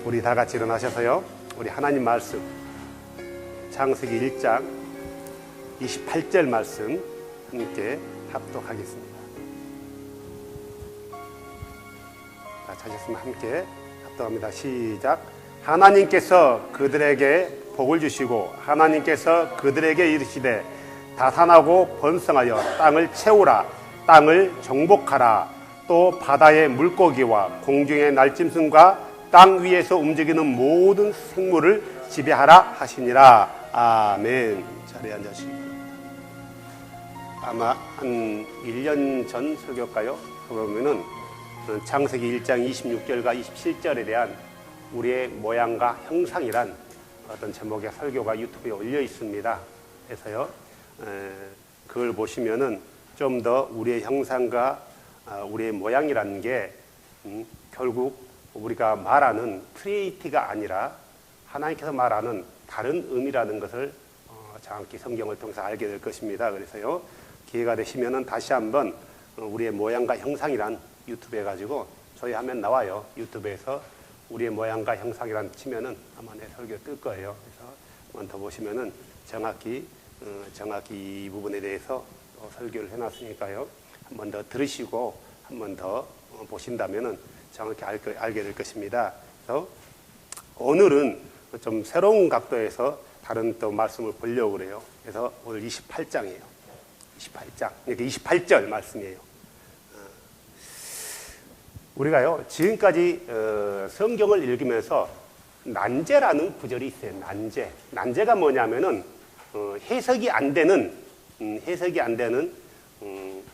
우리 다 같이 일어나셔서요, 우리 하나님 말씀 창세기 1장 28절 말씀 함께 합독하겠습니다. 자, 찾으셨으면 함께 합독합니다. 시작. 하나님께서 그들에게 복을 주시고 하나님께서 그들에게 이르시되 다산하고 번성하여 땅을 채우라. 땅을 정복하라. 또 바다의 물고기와 공중의 날짐승과 땅 위에서 움직이는 모든 생물을 지배하라 하시니라. 아멘. 자리에 앉으시기 바랍니다. 아마 한 1년 전 설교일까요? 보면은 창세기 1장 26절과 27절에 대한 우리의 모양과 형상이란 어떤 제목의 설교가 유튜브에 올려 있습니다. 그래서요, 그걸 보시면은 좀 더 우리의 형상과 우리의 모양이라는 게 결국 우리가 말하는 트리니티가 아니라 하나님께서 말하는 다른 의미라는 것을 정확히 성경을 통해서 알게 될 것입니다. 그래서요, 기회가 되시면은 다시 한번 우리의 모양과 형상이란 유튜브에 가지고 저희하면 나와요. 유튜브에서 우리의 모양과 형상이란 치면은 아마 내 설교 뜰 거예요. 그래서 한번 더 보시면은 정확히 이 부분에 대해서 설교를 해놨으니까요. 한번 더 들으시고 한번 더 보신다면은 정확히 알게 될 것입니다. 그래서 오늘은 좀 새로운 각도에서 다른 또 말씀을 보려고 그래요. 그래서 오늘 28장이에요. 28장. 이렇게 28절 말씀이에요. 우리가요, 지금까지 성경을 읽으면서 난제라는 구절이 있어요. 난제가 뭐냐면은 해석이 안 되는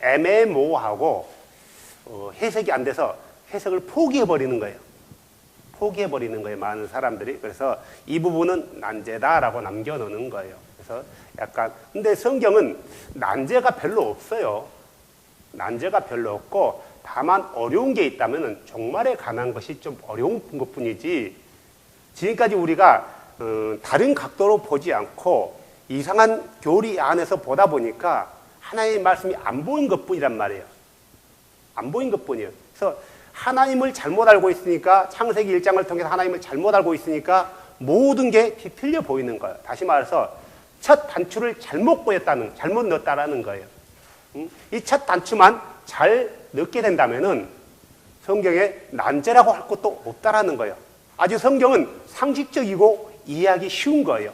애매모호하고 해석이 안 돼서 해석을 포기해버리는 거예요. 많은 사람들이. 그래서 이 부분은 난제다라고 남겨놓는 거예요. 그래서 약간, 근데 성경은 난제가 별로 없어요. 난제가 별로 없고, 다만 어려운 게 있다면 종말에 관한 것이 좀 어려운 것 뿐이지, 지금까지 우리가 다른 각도로 보지 않고 이상한 교리 안에서 보다 보니까 하나님의 말씀이 안 보인 것 뿐이란 말이에요. 안 보인 것 뿐이에요. 그래서 하나님을 잘못 알고 있으니까, 창세기 1장을 통해서 하나님을 잘못 알고 있으니까 모든 게 뒤틀려 보이는 거예요. 다시 말해서 첫 단추를 잘못 넣었다라는 거예요. 이 첫 단추만 잘 넣게 된다면은 성경에 난제라고 할 것도 없다라는 거예요. 아주 성경은 상식적이고 이해하기 쉬운 거예요.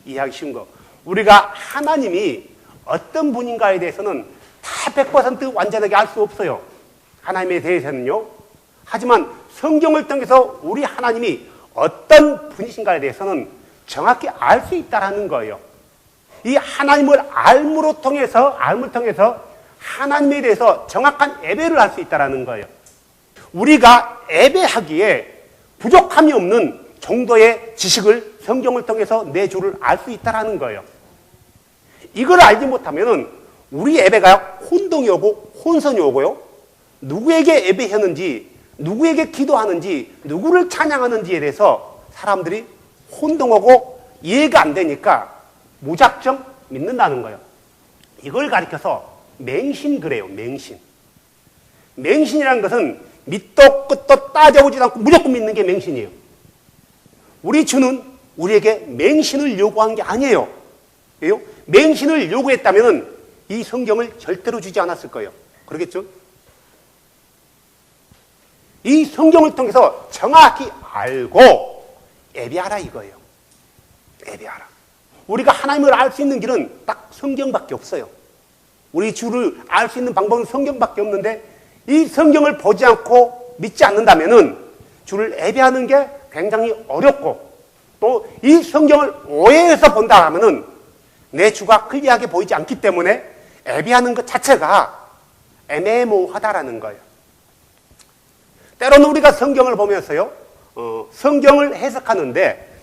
이해하기 쉬운 거. 우리가 하나님이 어떤 분인가에 대해서는 다 100% 완전하게 알 수 없어요. 하나님에 대해서는요. 하지만 성경을 통해서 우리 하나님이 어떤 분이신가에 대해서는 정확히 알 수 있다라는 거예요. 이 하나님을 알므로 통해서 하나님에 대해서 정확한 예배를 할 수 있다라는 거예요. 우리가 예배하기에 부족함이 없는 정도의 지식을 성경을 통해서 내 주를 알 수 있다라는 거예요. 이걸 알지 못하면은 우리 예배가 혼동이 오고 혼선이 오고요. 누구에게 예배했는지, 누구에게 기도하는지, 누구를 찬양하는지에 대해서 사람들이 혼동하고 이해가 안 되니까 무작정 믿는다는 거예요. 이걸 가리켜서 맹신 그래요. 맹신이라는 것은 밑도 끝도 따져보지도 않고 무조건 믿는 게 맹신이에요. 우리 주는 우리에게 맹신을 요구한 게 아니에요. 왜요? 맹신을 요구했다면 이 성경을 절대로 주지 않았을 거예요. 그러겠죠? 이 성경을 통해서 정확히 알고 예배하라 이거예요. 예배하라. 우리가 하나님을 알 수 있는 길은 딱 성경밖에 없어요. 우리 주를 알 수 있는 방법은 성경밖에 없는데, 이 성경을 보지 않고 믿지 않는다면은 주를 예배하는 게 굉장히 어렵고, 또 이 성경을 오해해서 본다 하면은 내 주가 클리어하게 보이지 않기 때문에 예배하는 것 자체가 애매모호하다라는 거예요. 때로는 우리가 성경을 보면서요, 성경을 해석하는데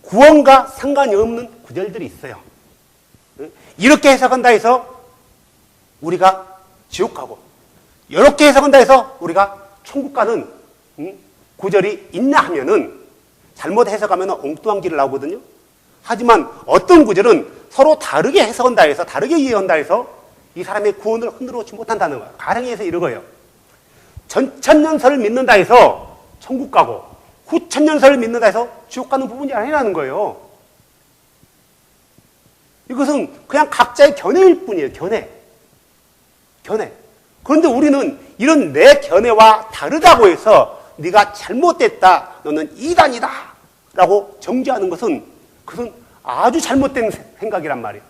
구원과 상관이 없는 구절들이 있어요. 이렇게 해석한다 해서 우리가 지옥 가고, 이렇게 해석한다 해서 우리가 천국 가는 구절이 있나 하면은 잘못 해석하면 엉뚱한 길을 나오거든요. 하지만 어떤 구절은 서로 다르게 해석한다 해서, 다르게 이해한다 해서 이 사람의 구원을 흔들어 놓지 못한다는 거예요. 가령해서 이러고요. 전천년설을 믿는다 해서 천국 가고, 후천년설을 믿는다 해서 지옥 가는 부분이 아니라는 거예요. 이것은 그냥 각자의 견해일 뿐이에요. 견해. 그런데 우리는 이런 내 견해와 다르다고 해서 네가 잘못됐다, 너는 이단이다 라고 정죄하는 것은 그것은 아주 잘못된 생각이란 말이에요.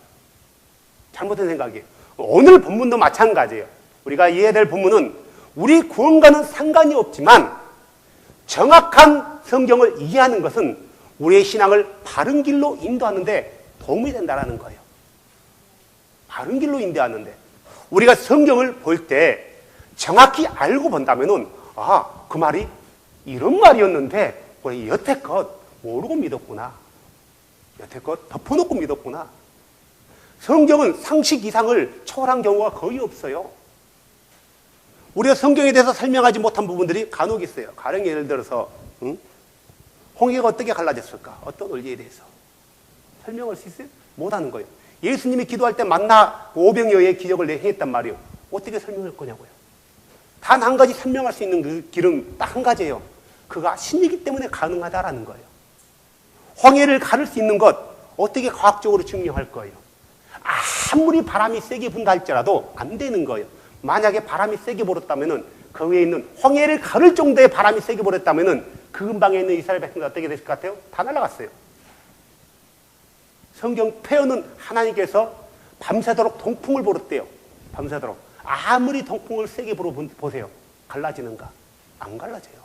잘못된 생각이에요. 오늘 본문도 마찬가지예요. 우리가 이해해야 될 본문은 우리 구원과는 상관이 없지만 정확한 성경을 이해하는 것은 우리의 신앙을 바른 길로 인도하는 데 도움이 된다는 거예요. 바른 길로 인도하는데 우리가 성경을 볼 때 정확히 알고 본다면은 그 말이 이런 말이었는데 우리 여태껏 모르고 믿었구나. 여태껏 덮어놓고 믿었구나. 성경은 상식 이상을 초월한 경우가 거의 없어요. 우리가 성경에 대해서 설명하지 못한 부분들이 간혹 있어요. 가령 예를 들어서 홍해가 어떻게 갈라졌을까? 어떤 원리에 대해서 설명할 수 있어요? 못하는 거예요. 예수님이 기도할 때 만나 500여의 기적을 행했단 말이에요. 어떻게 설명할 거냐고요. 단 한 가지 설명할 수 있는 그 길은 딱 한 가지예요. 그가 신이기 때문에 가능하다라는 거예요. 홍해를 가를 수 있는 것 어떻게 과학적으로 증명할 거예요. 아무리 바람이 세게 분다 할지라도 안 되는 거예요. 만약에 바람이 세게 불었다면은 그 위에 있는 홍해를 가를 정도의 바람이 세게 불었다면은 그 근방에 있는 이스라엘 백성들 어떻게 됐을 것 같아요? 다 날아갔어요. 성경 표현은 하나님께서 밤새도록 동풍을 불었대요. 밤새도록. 아무리 동풍을 세게 불어보세요. 갈라지는가? 안 갈라져요.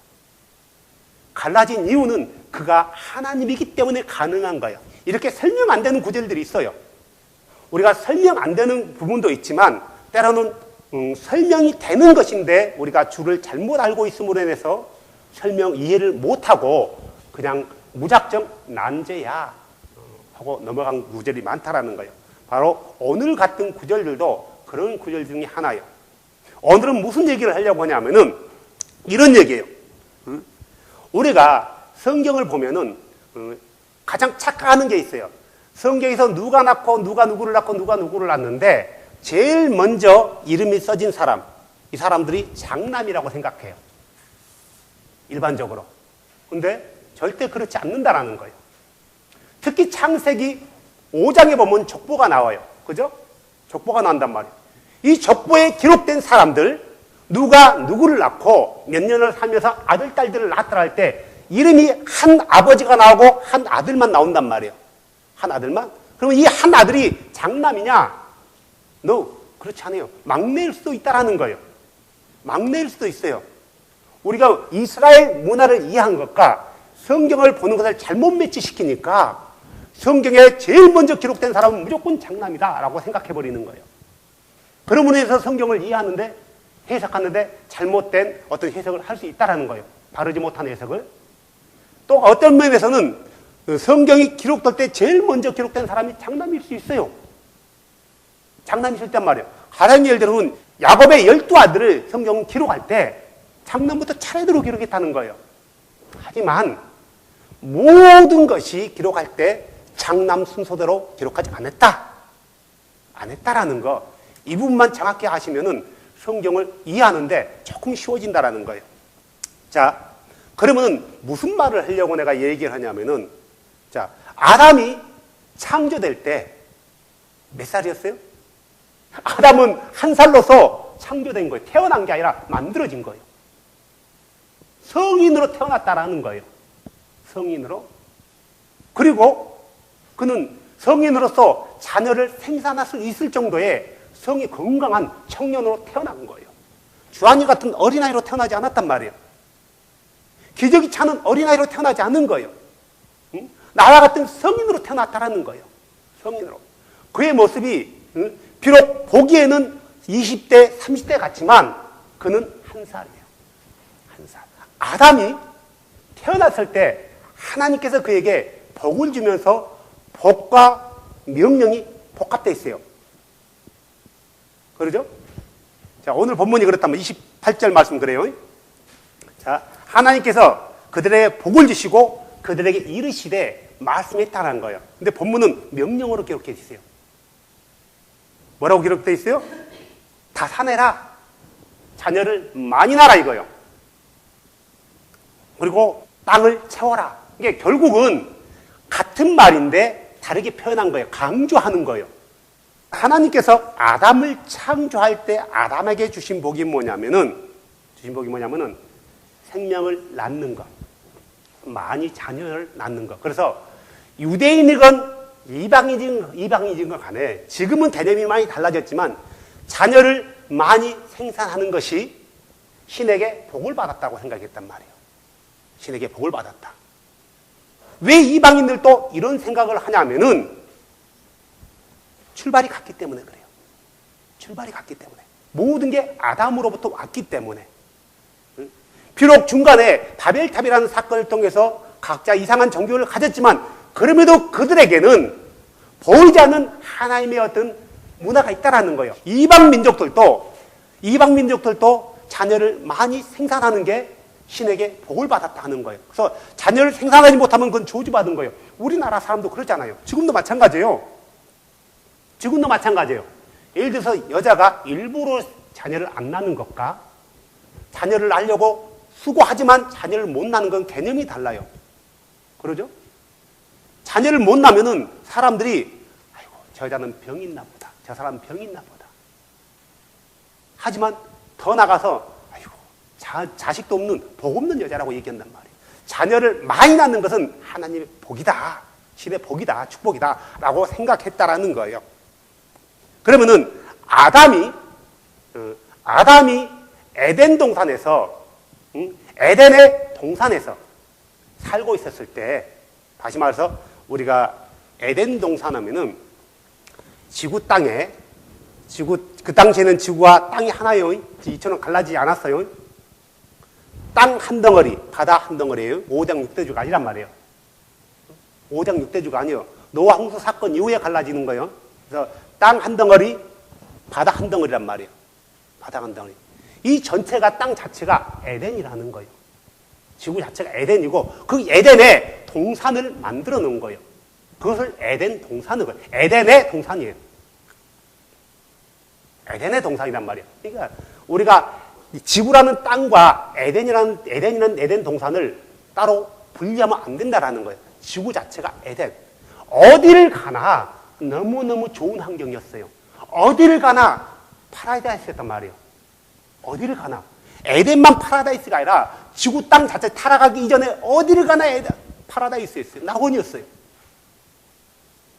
갈라진 이유는 그가 하나님이기 때문에 가능한 거예요. 이렇게 설명 안 되는 구절들이 있어요. 우리가 설명 안 되는 부분도 있지만 때로는 설명이 되는 것인데 우리가 주를 잘못 알고 있음으로 인해서 설명 이해를 못하고 그냥 무작정 난제야 하고 넘어간 구절이 많다라는 거예요. 바로 오늘 같은 구절들도 그런 구절 중에 하나예요. 오늘은 무슨 얘기를 하려고 하냐면은 이런 얘기예요. 우리가 성경을 보면은 가장 착각하는 게 있어요. 성경에서 누가 낳고 누가 누구를 낳고 누가 누구를 낳는데 제일 먼저 이름이 써진 사람, 이 사람들이 장남이라고 생각해요. 일반적으로. 근데 절대 그렇지 않는다라는 거예요. 특히 창세기 5장에 보면 족보가 나와요. 그죠? 족보가 나온단 말이에요. 이 족보에 기록된 사람들, 누가 누구를 낳고 몇 년을 살면서 아들, 딸들을 낳았다 할 때 이름이 한 아버지가 나오고 한 아들만 나온단 말이에요. 한 아들만? 그러면 이 한 아들이 장남이냐? No, 그렇지 않아요. 막내일 수도 있다라는 거예요. 막내일 수도 있어요. 우리가 이스라엘 문화를 이해한 것과 성경을 보는 것을 잘못 매치시키니까 성경에 제일 먼저 기록된 사람은 무조건 장남이다라고 생각해버리는 거예요. 그러므로 해서 성경을 이해하는데 해석하는데 잘못된 어떤 해석을 할 수 있다라는 거예요. 바르지 못한 해석을. 또 어떤 면에서는 성경이 기록될 때 제일 먼저 기록된 사람이 장남일 수 있어요. 장남이 있을 땐 말이에요. 가령 예를 들면 야곱의 12아들을 성경은 기록할 때 장남부터 차례대로 기록했다는 거예요. 하지만 모든 것이 기록할 때 장남 순서대로 기록하지 않았다. 안 했다라는 거. 이 부분만 정확히 아시면은 성경을 이해하는데 조금 쉬워진다라는 거예요. 자, 그러면은 무슨 말을 하려고 내가 얘기를 하냐면은 자, 아담이 창조될 때 몇 살이었어요? 아담은 1살로서 창조된 거예요. 태어난 게 아니라 만들어진 거예요. 성인으로 태어났다라는 거예요. 성인으로. 그리고 그는 성인으로서 자녀를 생산할 수 있을 정도의 성이 건강한 청년으로 태어난 거예요. 주한이 같은 어린아이로 태어나지 않았단 말이에요. 기저귀 차는 어린아이로 태어나지 않은 거예요. 응? 나와 같은 성인으로 태어났다라는 거예요. 성인으로. 그의 모습이 비록 보기에는 20대, 30대 같지만 그는 1살이에요. 1살. 아담이 태어났을 때 하나님께서 그에게 복을 주면서 복과 명령이 복합되어 있어요. 그러죠? 자, 오늘 본문이 그렇다면 28절 말씀 그래요. 자, 하나님께서 그들에게 복을 주시고 그들에게 이르시되 말씀했다는 거예요. 근데 본문은 명령으로 기록해 있어요. 뭐라고 기록되어 있어요? 다산해라. 자녀를 많이 낳아라 이거예요. 그리고 땅을 채워라. 이게 결국은 같은 말인데 다르게 표현한 거예요. 강조하는 거예요. 하나님께서 아담을 창조할 때 아담에게 주신 복이 뭐냐면은 생명을 낳는 것, 많이 자녀를 낳는 것. 그래서 유대인이건 이방인이건 간에 지금은 개념이 많이 달라졌지만 자녀를 많이 생산하는 것이 신에게 복을 받았다고 생각했단 말이에요. 신에게 복을 받았다. 왜 이방인들도 이런 생각을 하냐면은 출발이 같기 때문에 그래요. 출발이 같기 때문에. 모든 게 아담으로부터 왔기 때문에. 비록 중간에 바벨탑이라는 사건을 통해서 각자 이상한 종교를 가졌지만 그럼에도 그들에게는 보이지 않는 하나님의 어떤 문화가 있다라는 거예요. 이방 민족들도 자녀를 많이 생산하는 게 신에게 복을 받았다 하는 거예요. 그래서 자녀를 생산하지 못하면 그건 저주받은 거예요. 우리나라 사람도 그렇잖아요. 지금도 마찬가지예요. 예를 들어서 여자가 일부러 자녀를 안 낳는 것과 자녀를 낳으려고 수고하지만 자녀를 못 낳는 건 개념이 달라요. 그러죠? 자녀를 못 낳으면은 사람들이 아이고 저 여자는 병이 있나 보다. 저 사람은 병이 있나 보다. 하지만 더 나가서 아이고 자식도 없는 복 없는 여자라고 얘기한단 말이에요. 자녀를 많이 낳는 것은 하나님의 복이다. 신의 복이다. 축복이다. 라고 생각했다라는 거예요. 그러면은 아담이 에덴의 동산에서 살고 있었을 때, 다시 말해서 우리가 에덴 동산 하면은 지구 땅에, 그 당시에는 지구와 땅이 하나예요. 이처럼 갈라지지 않았어요. 땅 한 덩어리, 바다 한 덩어리예요. 5장 6대주가 아니란 말이에요. 5장 6대주가 아니에요. 노아 홍수 사건 이후에 갈라지는 거예요. 그래서 땅 한 덩어리, 바다 한 덩어리란 말이에요. 바다 한 덩어리. 이 전체가 땅 자체가 에덴이라는 거예요. 지구 자체가 에덴이고 그 에덴에 동산을 만들어 놓은 거예요. 그것을 에덴 동산을 거예요. 에덴의 동산이에요. 에덴의 동산이란 말이에요. 그러니까 우리가 지구라는 땅과 에덴 동산을 따로 분리하면 안 된다라는 거예요. 지구 자체가 에덴. 어디를 가나 너무너무 좋은 환경이었어요. 어디를 가나 파라다이스였단 말이에요. 어디를 가나. 에덴만 파라다이스가 아니라 지구 땅 자체 타락하기 이전에 어디를 가나 파라다이스였어요. 낙원이었어요.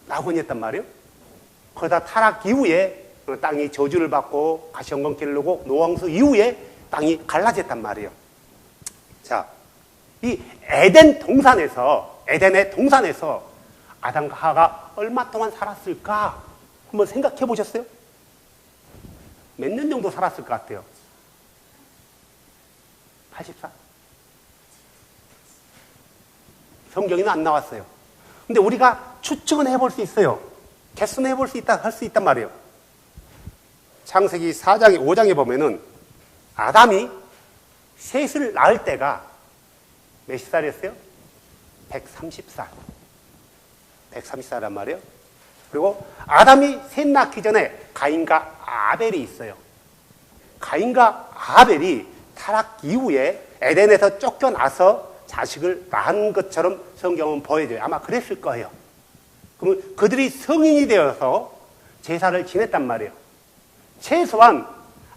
낙원이었단 말이에요. 그러다 타락 이후에 땅이 저주를 받고 가시원건기를 누고 노왕수 이후에 땅이 갈라졌단 말이에요. 자, 이 에덴의 동산에서 아담과 하와가 얼마 동안 살았을까? 한번 생각해 보셨어요? 몇 년 정도 살았을 것 같아요? 84? 성경에는 안 나왔어요. 근데 우리가 추측은 해볼 수 있어요. 개수는 해볼 수 있다, 할 수 있단 말이에요. 창세기 4장에, 5장에 보면은 아담이 셋을 낳을 때가 몇 살이었어요? 130살. 130살이란 말이에요. 그리고 아담이 셋 낳기 전에 가인과 아벨이 있어요. 가인과 아벨이 타락 이후에 에덴에서 쫓겨나서 자식을 낳은 것처럼 성경은 보여줘요. 아마 그랬을 거예요. 그러면 그들이 성인이 되어서 제사를 지냈단 말이에요. 최소한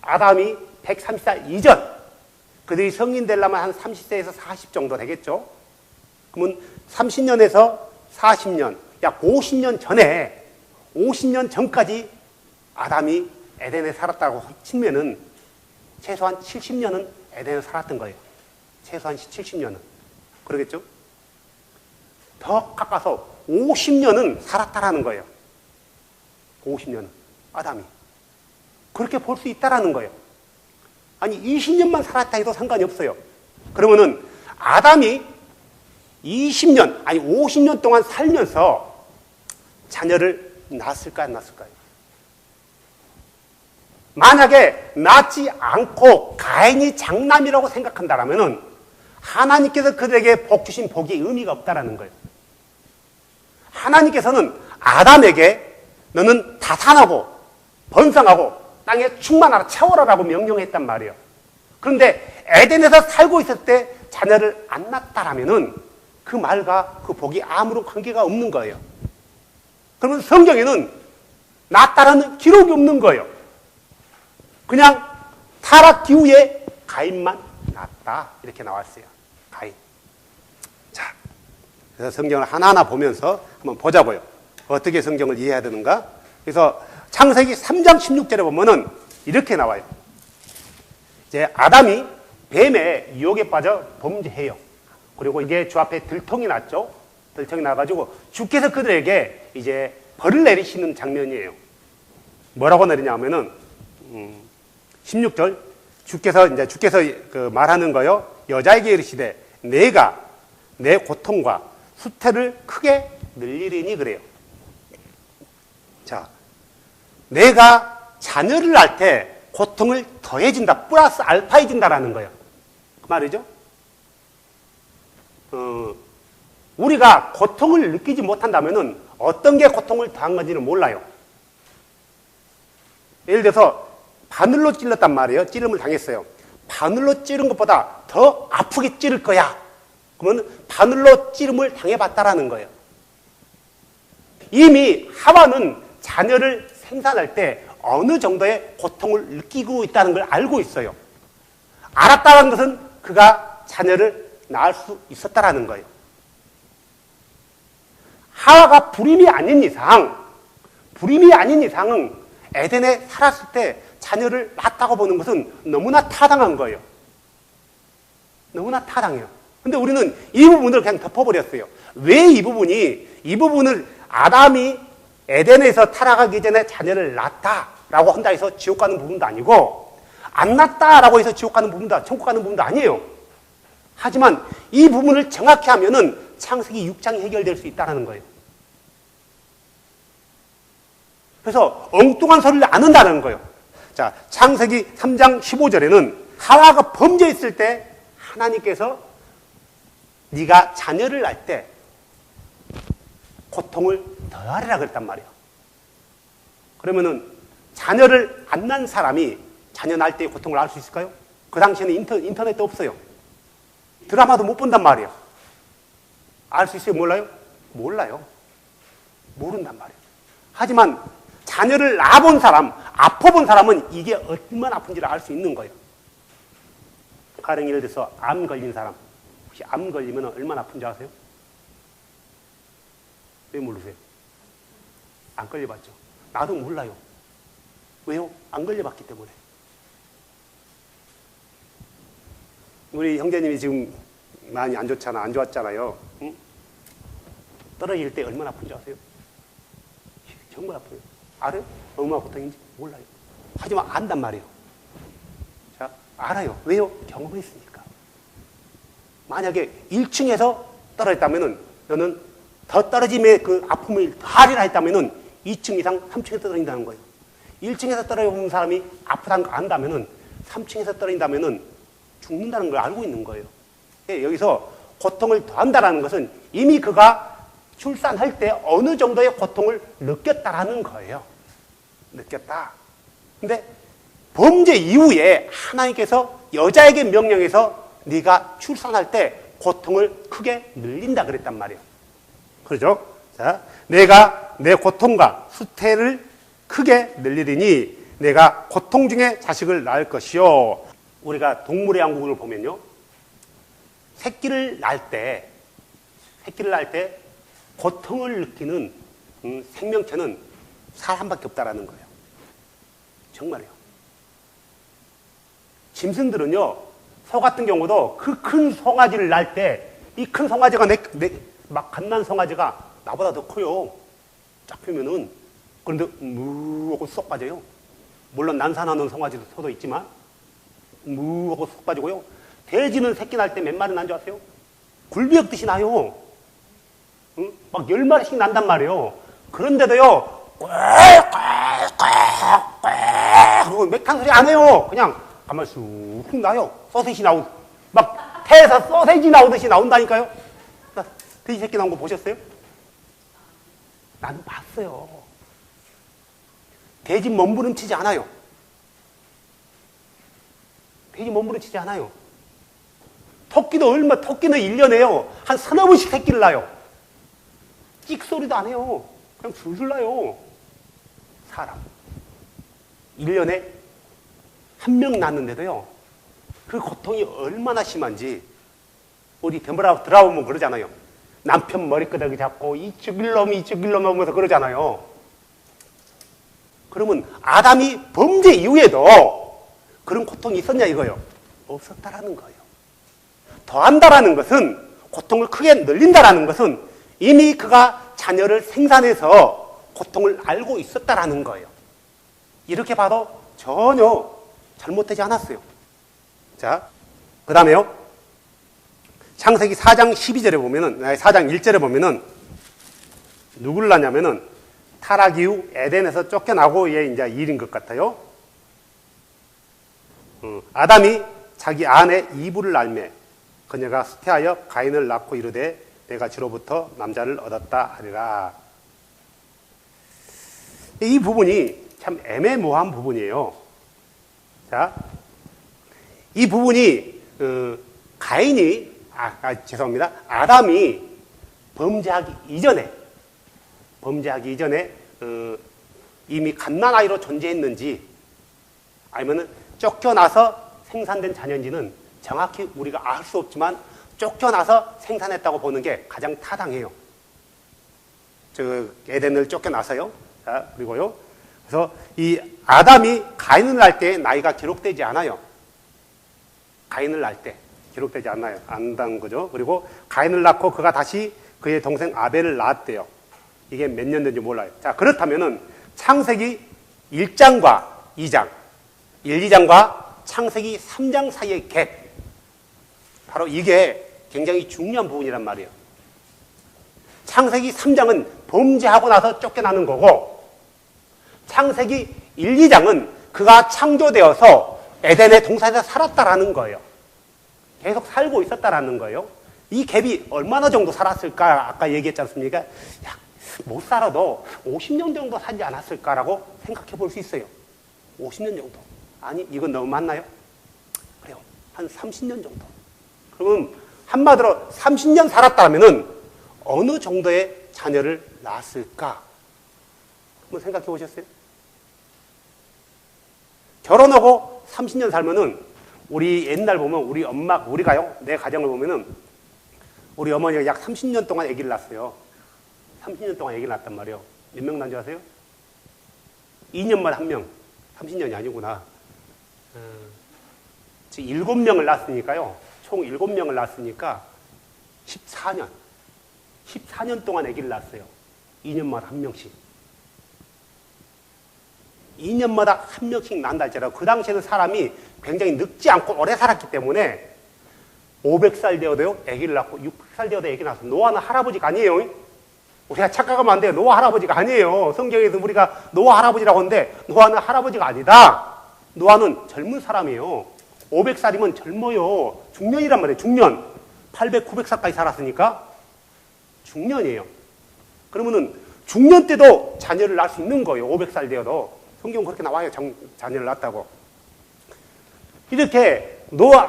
아담이 130살 이전, 그들이 성인 되려면 한 30세에서 40 정도 되겠죠. 그러면 30년에서 40년, 약 50년 전에, 50년 전까지 아담이 에덴에 살았다고 치면은 최소한 70년은 에덴에 살았던 거예요. 최소한 70년은. 그러겠죠? 더 가까워서 50년은 살았다라는 거예요. 50년은. 아담이. 그렇게 볼 수 있다라는 거예요. 아니, 20년만 살았다 해도 상관이 없어요. 그러면은 아담이 20년, 아니 50년 동안 살면서 자녀를 낳았을까, 안 낳았을까요? 만약에 낳지 않고 가인이 장남이라고 생각한다라면은 하나님께서 그들에게 복 주신 복이 의미가 없다라는 거예요. 하나님께서는 아담에게 너는 다산하고 번성하고 땅에 충만하라 채워라라고 명령했단 말이에요. 그런데 에덴에서 살고 있을 때 자녀를 안 낳았다라면은 그 말과 그 복이 아무런 관계가 없는 거예요. 그러면 성경에는 낳았다라는 기록이 없는 거예요. 그냥 타락 이후에 가인만 낳았다 이렇게 나왔어요. 가인. 자, 그래서 성경을 하나하나 보면서 한번 보자고요. 어떻게 성경을 이해해야 되는가? 그래서 창세기 3장 16절에 보면은 이렇게 나와요. 이제 아담이 뱀의 유혹에 빠져 범죄해요. 그리고 이게 주 앞에 들통이 났죠. 들통이 나가지고 주께서 그들에게 이제 벌을 내리시는 장면이에요. 뭐라고 내리냐면은 16절 주께서 그 말하는 거요. 여자에게 이르시되 내가 내 고통과 수태를 크게 늘리리니 그래요. 자, 내가 자녀를 낳을 때 고통을 더해진다, 플러스 알파해진다라는 거예요. 그 말이죠. 우리가 고통을 느끼지 못한다면은 어떤 게 고통을 더한 건지는 몰라요. 예를 들어서 바늘로 찔렀단 말이에요. 찌름을 당했어요. 바늘로 찌른 것보다 더 아프게 찌를 거야. 그러면 바늘로 찌름을 당해봤다라는 거예요. 이미 하와는 자녀를 생산할 때 어느 정도의 고통을 느끼고 있다는 걸 알고 있어요. 알았다는 것은 그가 자녀를 낳을 수 있었다라는 거예요. 하와가 불임이 아닌 이상은 에덴에 살았을 때 자녀를 낳았다고 보는 것은 너무나 타당한 거예요. 너무나 타당해요. 근데 우리는 이 부분을 그냥 덮어버렸어요. 왜 이 부분을 아담이 에덴에서 타락하기 전에 자녀를 낳았다라고 한다 해서 지옥 가는 부분도 아니고, 안 낳았다라고 해서 지옥 가는 부분도, 천국 가는 부분도 아니에요. 하지만 이 부분을 정확히 하면은 창세기 6장이 해결될 수 있다는 거예요. 그래서 엉뚱한 소리를 안 한다는 거예요. 자, 창세기 3장 15절에는 하와가 범죄했을 때 하나님께서 네가 자녀를 낳을 때 고통을 더하리라 그랬단 말이에요. 그러면은 자녀를 안 낳은 사람이 자녀 낳을 때의 고통을 알 수 있을까요? 그 당시에는 인터넷도 없어요. 드라마도 못 본단 말이에요. 알 수 있어요? 몰라요? 몰라요. 모른단 말이에요. 하지만 자녀를 낳아본 사람, 아파본 사람은 이게 얼마나 아픈지를 알 수 있는 거예요. 가령 예를 들어서 암 걸린 사람, 혹시 암 걸리면 얼마나 아픈지 아세요? 왜 모르세요? 안 걸려봤죠? 나도 몰라요. 왜요? 안 걸려봤기 때문에. 우리 형제님이 지금 많이 안 좋았잖아요. 응? 떨어질 때 얼마나 아픈지 아세요? 정말 아파요. 알아요? 얼마나 고통인지 몰라요. 하지만 안단 말이에요. 자, 알아요. 왜요? 경험했으니까. 만약에 1층에서 떨어졌다면은 너는 더 떨어짐의 그 아픔을 더하리라 했다면은 2층 이상 3층에서 떨어진다는 거예요. 1층에서 떨어진 사람이 아프다는 걸 안다면은 3층에서 떨어진다면은 죽는다는 걸 알고 있는 거예요. 여기서 고통을 더한다는 것은 이미 그가 출산할 때 어느 정도의 고통을 느꼈다라는 거예요. 느꼈다. 근데 범죄 이후에 하나님께서 여자에게 명령해서 네가 출산할 때 고통을 크게 늘린다 그랬단 말이에요. 그렇죠? 자, 내가 내 고통과 수태를 크게 늘리리니 내가 고통 중에 자식을 낳을 것이요. 우리가 동물의 왕국을 보면요. 새끼를 낳을 때 고통을 느끼는 생명체는 사람밖에 없다라는 거예요. 정말이에요. 짐승들은요, 소 같은 경우도 그 큰 송아지를 낳을 때 이 큰 송아지가 막 갓난 송아지가 나보다 더 커요. 쫙 펴면은. 그런데 무 하고 쏙 빠져요. 물론 난산하는 송아지도 소도 있지만 무 하고 쏙 빠지고요. 돼지는 새끼 날 때 몇 마리 난 줄 아세요? 굴비역듯이 나요. 응? 막 10마리씩 난단 말이에요. 그런데도요, 그리고 맥한 소리 안 해요. 그냥 가만히 쑥 나요. 소세지 막 태에서 소세지 나오듯이 나온다니까요. 돼지 새끼 나온 거 보셨어요? 나는 봤어요. 돼지 몸부림치지 않아요. 창세기 몸부림치지 않아요. 토끼는 1년에요. 한 서너 번씩 새끼를 낳아요. 찍소리도 안 해요. 그냥 술술 나요. 사람. 1년에 한 명 낳는데도요. 그 고통이 얼마나 심한지 우리 들어보면 그러잖아요. 남편 머리끄덕이 잡고 이 죽일 놈 하면서 그러잖아요. 그러면 아담이 범죄 이후에도 그런 고통이 있었냐 이거요? 없었다라는 거예요. 더한다라는 것은, 고통을 크게 늘린다라는 것은 이미 그가 자녀를 생산해서 고통을 알고 있었다라는 거예요. 이렇게 봐도 전혀 잘못되지 않았어요. 자, 그 다음에요. 창세기 4장 12절에 보면은, 4장 1절에 보면은, 누구를 낳냐면은, 타락 이후 에덴에서 쫓겨나고의 이제 일인 것 같아요. 아담이 자기 아내 이브를 낳매, 그녀가 수태하여 가인을 낳고 이르되, 내가 주로부터 남자를 얻었다 하리라. 이 부분이 참 애매모호한 부분이에요. 자, 이 부분이, 가인이, 죄송합니다. 아담이 범죄하기 이전에 이미 갓난아이로 존재했는지 아니면 쫓겨나서 생산된 자녀인지는 정확히 우리가 알 수 없지만 쫓겨나서 생산했다고 보는 게 가장 타당해요. 에덴을 쫓겨나서요. 자, 그리고요. 그래서 이 아담이 가인을 낳을 때 나이가 기록되지 않아요. 가인을 낳을 때 기록되지 않나요? 안다는 거죠. 그리고 가인을 낳고 그가 다시 그의 동생 아벨을 낳았대요. 이게 몇 년 된지 몰라요. 자, 그렇다면은 창세기 1장과 2장, 2장과 창세기 3장 사이의 갭, 바로 이게 굉장히 중요한 부분이란 말이에요. 창세기 3장은 범죄하고 나서 쫓겨나는 거고, 창세기 1, 2장은 그가 창조되어서 에덴의 동산에서 살았다라는 거예요. 계속 살고 있었다라는 거예요. 이 갭이 얼마나 정도 살았을까? 아까 얘기했지 않습니까? 못 살아도 50년 정도 살지 않았을까라고 생각해 볼 수 있어요. 50년 정도. 아니, 이건 너무 많나요? 그래요. 한 30년 정도. 그러면 한마디로 30년 살았다면은 어느 정도의 자녀를 낳았을까? 한번 생각해 보셨어요? 결혼하고 30년 살면은 우리 옛날 보면 우리가요, 내 가정을 보면은 우리 어머니가 약 30년 동안 아기를 낳았어요. 30년 동안 아기를 낳았단 말이에요. 몇 명 낳은 줄 아세요? 2년만 한 명. 30년이 아니구나. 7명을 낳았으니까요. 총 7명을 낳았으니까 14년 동안 아기를 낳았어요. 2년마다 한 명씩. 2년마다 한 명씩 난다 할지라도 그 당시에는 사람이 굉장히 늙지 않고 오래 살았기 때문에 500살 되어도요, 아기를 낳고 600살 되어도 아기 낳았어요. 노아는 할아버지가 아니에요. 우리가 착각하면 안 돼요. 노아 할아버지가 아니에요. 성경에서 우리가 노아 할아버지라고 하는데 노아는 할아버지가 아니다. 노아는 젊은 사람이에요. 500살이면 젊어요. 중년이란 말이에요. 중년. 800, 900살까지 살았으니까 중년이에요. 그러면은 중년 때도 자녀를 낳을 수 있는 거예요. 500살 되어도. 성경 그렇게 나와요. 자녀를 낳았다고. 이렇게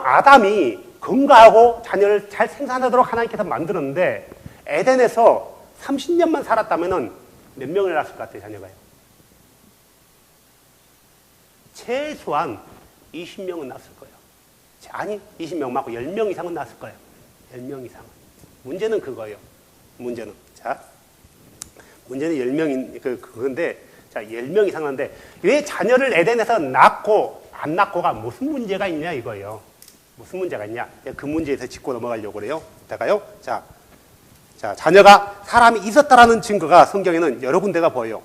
아담이 건강하고 자녀를 잘 생산하도록 하나님께서 만들었는데 에덴에서 30년만 살았다면은 몇 명을 낳았을 것 같아요, 자녀가요? 최소한 20명은 낳았을 거예요. 아니, 20명 말고 10명 이상은 낳았을 거예요. 10명 이상은. 문제는 그거예요. 문제는. 자, 문제는 10명인, 그건데, 자, 10명 이상 하는데, 왜 자녀를 에덴에서 낳고, 안 낳고가 무슨 문제가 있냐, 이거예요. 무슨 문제가 있냐. 그 문제에서 짚고 넘어가려고 그래요. 이따가요. 자, 자녀가 사람이 있었다라는 증거가 성경에는 여러 군데가 보여요.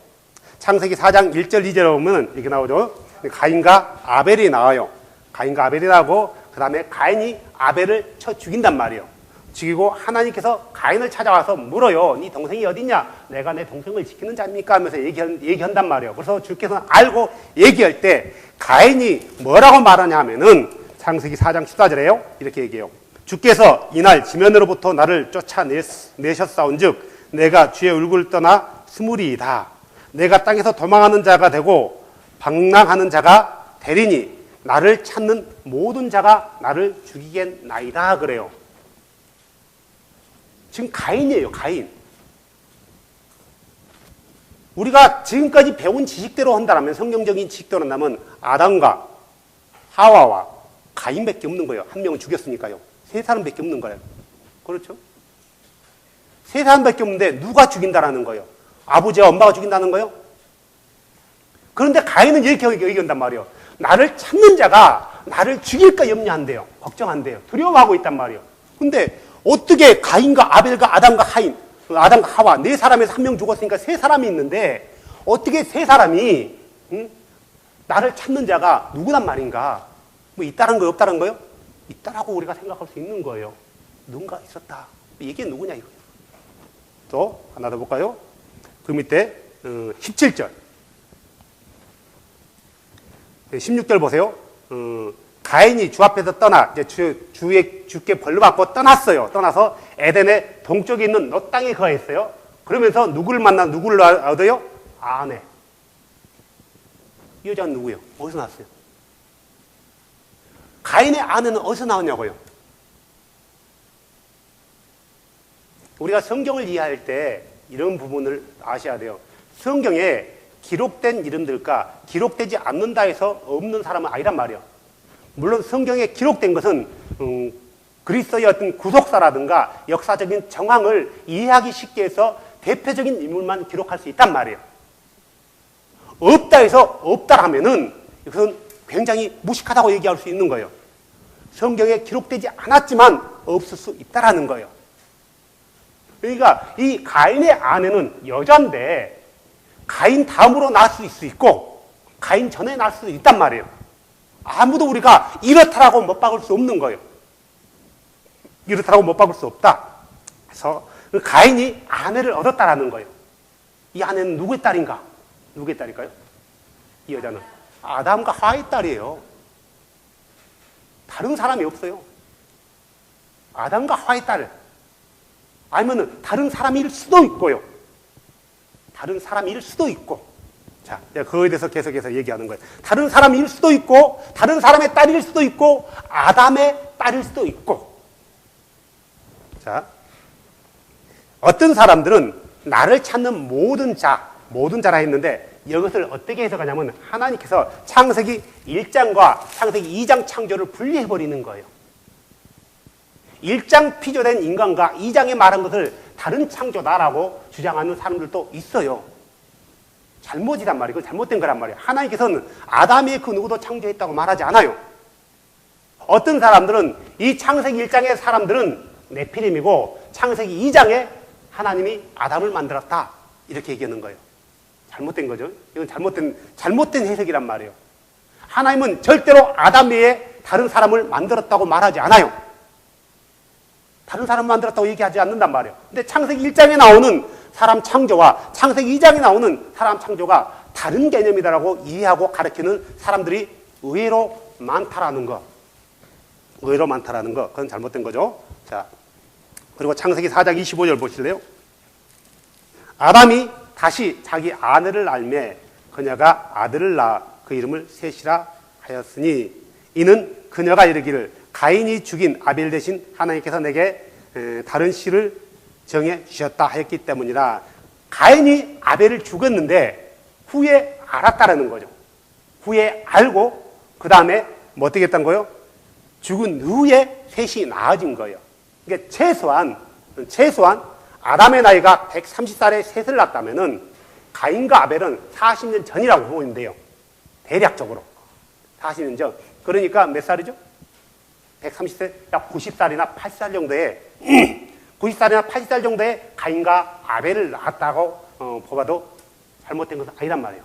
창세기 4장 1절, 2절에 보면 이렇게 나오죠. 가인과 아벨이 나와요. 가인과 아벨이 나오고, 그 다음에 가인이 아벨을 쳐 죽인단 말이에요. 죽이고 하나님께서 가인을 찾아와서 물어요. 네 동생이 어딨냐? 내가 내 동생을 지키는 자입니까? 하면서 얘기한단 말이에요. 그래서 주께서 알고 얘기할 때 가인이 뭐라고 말하냐 하면은 창세기 4장 14절에요. 이렇게 얘기해요. 주께서 이날 지면으로부터 나를 쫓아내셨사온 즉 내가 주의 얼굴을 떠나 스무리이다. 내가 땅에서 도망하는 자가 되고 방랑하는 자가 되리니 나를 찾는 모든 자가 나를 죽이겠나이다 그래요. 지금 가인이에요, 가인. 우리가 지금까지 배운 지식대로 한다면, 성경적인 지식대로 한다면 아담과 하와와 가인밖에 없는 거예요. 한 명은 죽였으니까요. 세 사람밖에 없는 거예요. 그렇죠? 세 사람밖에 없는데 누가 죽인다라는 거예요? 아버지와 엄마가 죽인다는 거예요? 그런데 가인은 이렇게 얘기한단 말이에요. 나를 찾는 자가 나를 죽일까 염려한대요. 걱정한대요. 두려워하고 있단 말이에요. 근데 어떻게 가인과 아벨과 아담과 하와 네 사람에서 한 명 죽었으니까 세 사람이 있는데 어떻게 세 사람이 나를 찾는 자가 누구란 말인가? 뭐 있다는 거요, 없다는 거요? 있다라고 우리가 생각할 수 있는 거예요. 누군가 있었다. 이게 누구냐 이거예요. 또 하나 더 볼까요? 그 밑에 17절 16절 보세요. 가인이 주 앞에서 떠나 이제 주께 벌로 받고 떠났어요. 떠나서 에덴의 동쪽에 있는 롯 땅에 거했어요. 그러면서 누구를 얻어요? 아내. 이 여자는 누구예요? 어디서 나왔어요? 가인의 아내는 어디서 나왔냐고요? 우리가 성경을 이해할 때 이런 부분을 아셔야 돼요. 성경에 기록된 이름들과 기록되지 않는다 해서 없는 사람은 아니란 말이에요. 물론 성경에 기록된 것은 그리스도의 어떤 구속사라든가 역사적인 정황을 이해하기 쉽게 해서 대표적인 인물만 기록할 수 있단 말이에요. 없다 해서 없다 하면은 이것은 굉장히 무식하다고 얘기할 수 있는 거예요. 성경에 기록되지 않았지만 없을 수 있다라는 거예요. 그러니까 이 가인의 아내는 여자인데 가인 다음으로 낳을 수 있고 가인 전에 낳을 수도 있단 말이에요. 아무도 우리가 이렇다라고 못 박을 수 없는 거예요. 이렇다라고 못 박을 수 없다. 그래서 가인이 아내를 얻었다라는 거예요. 이 아내는 누구의 딸인가? 누구의 딸일까요? 이 여자는 아담과 하와의 딸이에요. 다른 사람이 없어요. 아담과 하와의 딸. 아니면 다른 사람일 수도 있고요. 다른 사람일 수도 있고. 자, 그거에 대해서 계속해서 얘기하는 거예요. 다른 사람일 수도 있고, 다른 사람의 딸일 수도 있고, 아담의 딸일 수도 있고. 자, 어떤 사람들은 나를 찾는 모든 자라 했는데 이것을 어떻게 해석하냐면 하나님께서 창세기 1장과 창세기 2장 창조를 분리해버리는 거예요. 1장 피조된 인간과 2장에 말한 것을 다른 창조다라고 주장하는 사람들도 있어요. 잘못이란 말이고 잘못된 거란 말이에요. 하나님께서는 아담의 그 누구도 창조했다고 말하지 않아요. 어떤 사람들은 이 창세기 1장의 사람들은 네피림이고 창세기 2장에 하나님이 아담을 만들었다 이렇게 얘기하는 거예요. 잘못된 거죠. 이건 잘못된 해석이란 말이에요. 하나님은 절대로 아담 외에 다른 사람을 만들었다고 말하지 않아요. 다른 사람을 만들었다고 얘기하지 않는단 말이에요. 근데 창세기 1장에 나오는 사람 창조와 창세기 2장에 나오는 사람 창조가 다른 개념이다라고 이해하고 가르치는 사람들이 의외로 많다라는 거. 의외로 많다라는 거. 그건 잘못된 거죠. 자, 그리고 창세기 4장 25절 보실래요? 아담이 다시 자기 아내를 알매 그녀가 아들을 낳아 그 이름을 셋이라 하였으니 이는 그녀가 이르기를 가인이 죽인 아벨 대신 하나님께서 내게 다른 씨를 정해 주셨다 하였기 때문이라. 가인이 아벨을 죽였는데 후에 알았다라는 거죠. 후에 알고 그 다음에 뭐 어떻게 했던 거예요? 죽은 후에 셋이 나아진 거예요. 그러니까 최소한 아담의 나이가 130살에 셋을 낳았다면은 가인과 아벨은 40년 전이라고 보는데요. 대략적으로 40년 전. 그러니까 몇 살이죠? 130세, 약 90살이나 80살 정도에 90살이나 80살 정도에 가인과 아벨을 낳았다고 보아도 잘못된 것은 아니란 말이에요.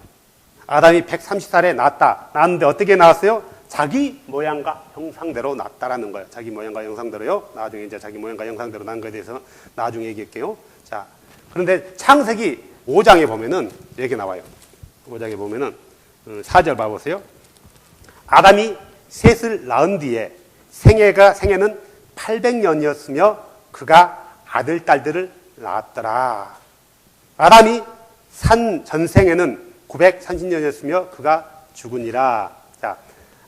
아담이 130살에 낳았는데 어떻게 낳았어요? 자기 모양과 형상대로 낳았다라는 거예요. 자기 모양과 형상대로요. 나중에 이제 자기 모양과 형상대로 낳은 거에 대해서 나중에 얘기할게요. 자, 그런데 창세기 5장에 보면은 이렇게 나와요. 5장에 보면은 4절 봐보세요. 아담이 셋을 낳은 뒤에 생애는 800년이었으며 그가 아들, 딸들을 낳았더라. 아담이 산 전생에는 930년이었으며 그가 죽으니라. 자,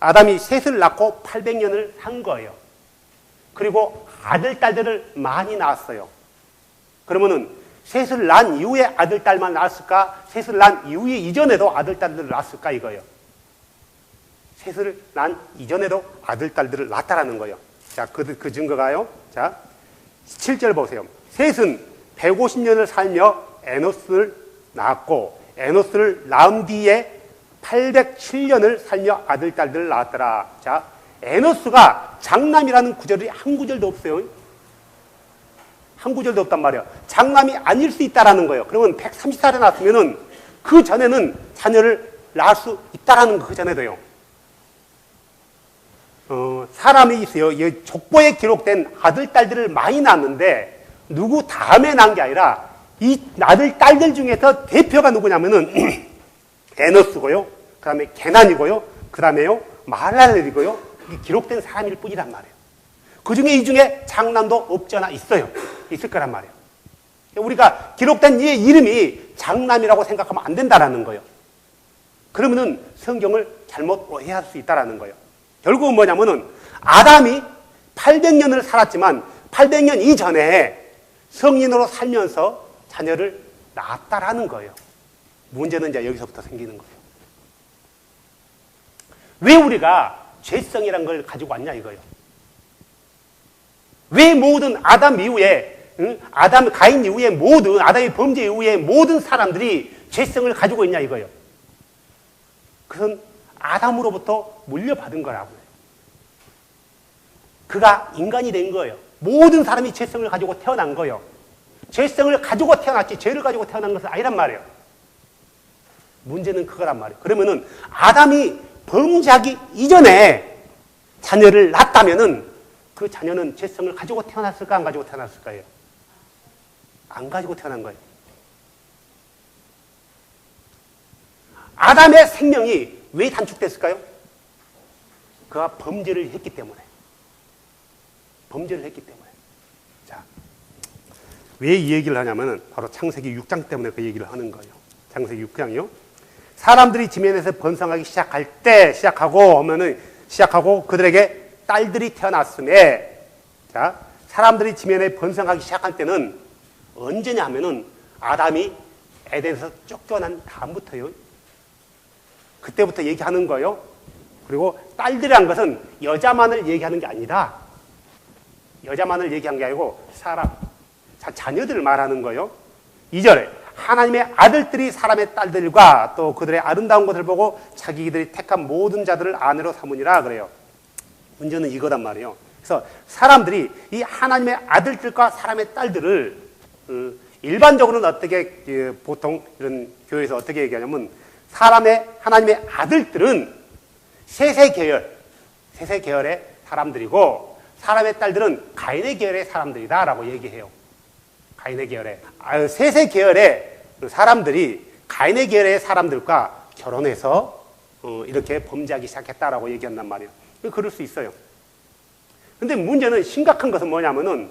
아담이 셋을 낳고 800년을 산 거예요. 그리고 아들, 딸들을 많이 낳았어요. 그러면은 셋을 낳은 이후에 아들, 딸만 낳았을까? 셋을 낳은 이후에 이전에도 아들, 딸들을 낳았을까? 이거예요. 셋을 낳은 이전에도 아들, 딸들을 낳았다라는 거예요. 자, 그 증거가요. 자, 7절 보세요. 셋은 150년을 살며 에노스를 낳았고 에노스를 낳은 뒤에 807년을 살며 아들, 딸들을 낳았더라. 자, 에노스가 장남이라는 구절이 한 구절도 없어요. 한 구절도 없단 말이에요. 장남이 아닐 수 있다라는 거예요. 그러면 130살에 낳았으면은 그 전에는 자녀를 낳을 수 있다라는 거, 그 전에도요. 사람이 있어요. 이 족보에 기록된 아들, 딸들을 많이 낳았는데 누구 다음에 낳은 게 아니라 이 아들, 딸들 중에서 대표가 누구냐면은 에노스고요. 그 다음에 게난이고요. 그 다음에요. 마할랄렐이고요. 이게 기록된 사람일 뿐이란 말이에요. 그 중에 이 중에 장남도 없지 않아 있어요. 있을 거란 말이에요. 우리가 기록된 이 이름이 장남이라고 생각하면 안 된다라는 거예요. 그러면은 성경을 잘못 오해할 수 있다라는 거예요. 결국은 뭐냐면은 아담이 800년을 살았지만 800년 이전에 성인으로 살면서 자녀를 낳았다라는 거예요. 문제는 이제 여기서부터 생기는 거예요. 왜 우리가 죄성이라는 걸 가지고 왔냐 이거예요. 왜 모든 아담 이후에, 가인 이후에 모든, 아담의 범죄 이후에 모든 사람들이 죄성을 가지고 있냐 이거예요. 그것은 아담으로부터 물려받은 거라고요. 그가 인간이 된 거예요. 모든 사람이 죄성을 가지고 태어난 거예요. 죄성을 가지고 태어났지 죄를 가지고 태어난 것은 아니란 말이에요. 문제는 그거란 말이에요. 그러면은 아담이 범죄하기 이전에 자녀를 낳았다면은 그 자녀는 죄성을 가지고 태어났을까 안 가지고 태어났을까요? 안 가지고 태어난 거예요. 아담의 생명이 왜 단축됐을까요? 그가 범죄를 했기 때문에. 범죄를 했기 때문에. 자, 왜 이 얘기를 하냐면은 바로 창세기 6장 때문에 그 얘기를 하는 거예요. 창세기 6장이요. 사람들이 지면에서 번성하기 시작하고 그들에게 딸들이 태어났음에, 자, 사람들이 지면에 번성하기 시작할 때는 언제냐 하면은 아담이 에덴에서 쫓겨난 다음부터요. 그때부터 얘기하는 거예요. 그리고 딸들이란 것은 여자만을 얘기하는 게 아니다. 여자만을 얘기한 게 아니고 사람, 자녀들을 말하는 거예요. 2절에 하나님의 아들들이 사람의 딸들과 또 그들의 아름다운 것을 보고 자기들이 택한 모든 자들을 아내로 삼으니라 그래요. 문제는 이거란 말이에요. 그래서 사람들이 이 하나님의 아들들과 사람의 딸들을 일반적으로는 어떻게 보통 이런 교회에서 어떻게 얘기하냐면 하나님의 아들들은 셋의 계열의 사람들이고 사람의 딸들은 가인의 계열의 사람들이다라고 얘기해요. 가인의 계열의 셋의 계열의 사람들이 가인의 계열의 사람들과 결혼해서 이렇게 범죄하기 시작했다라고 얘기한단 말이에요. 그럴 수 있어요. 근데 문제는 심각한 것은 뭐냐면은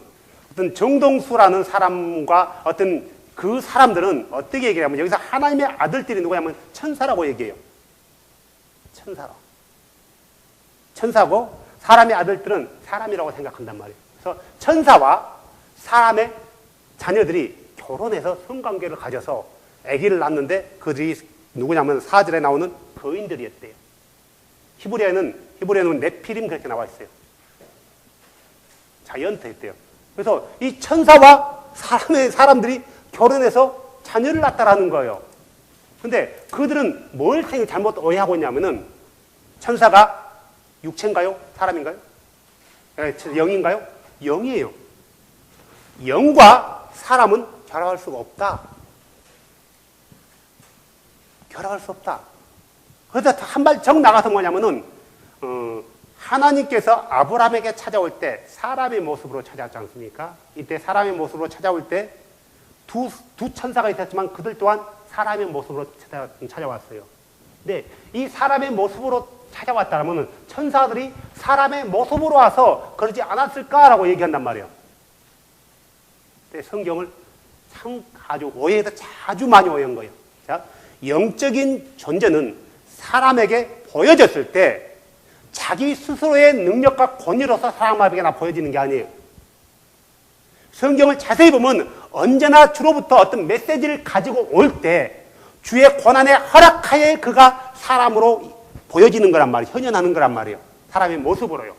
어떤 정동수라는 사람과 어떤 그 사람들은 어떻게 얘기하냐면 여기서 하나님의 아들들이 누구냐면 천사라고 얘기해요. 천사고 사람의 아들들은 사람이라고 생각한단 말이에요. 그래서 천사와 사람의 자녀들이 결혼해서 성관계를 가져서 아기를 낳는데 그들이 누구냐면 4절에 나오는 거인들이었대요. 히브리어에는 네피림 그렇게 나와 있어요. 자이언트였대요. 그래서 이 천사와 사람들이 결혼해서 자녀를 낳았다라는 거예요. 근데 그들은 뭘 잘못 오해하고 있냐면은 천사가 육체인가요? 사람인가요? 영인가요? 영이에요. 영과 사람은 결합할 수가 없다. 결합할 수 없다. 그래서 한 발정 나가서 뭐냐면은 하나님께서 아브라함에게 찾아올 때 사람의 모습으로 찾아왔지 않습니까? 이때 사람의 모습으로 찾아올 때 두 천사가 있었지만 그들 또한 사람의 모습으로 찾아왔어요. 근데 이 사람의 모습으로 찾아왔다면 천사들이 사람의 모습으로 와서 그러지 않았을까라고 얘기한단 말이에요. 근데 성경을 참 아주 오해해서 아주 많이 오해한 거예요. 자, 영적인 존재는 사람에게 보여졌을 때 자기 스스로의 능력과 권위로서 사람에게나 보여지는 게 아니에요. 성경을 자세히 보면 언제나 주로부터 어떤 메시지를 가지고 올 때 주의 권한의 허락하에 그가 사람으로 보여지는 거란 말이에요. 현현하는 거란 말이에요. 사람의 모습으로요.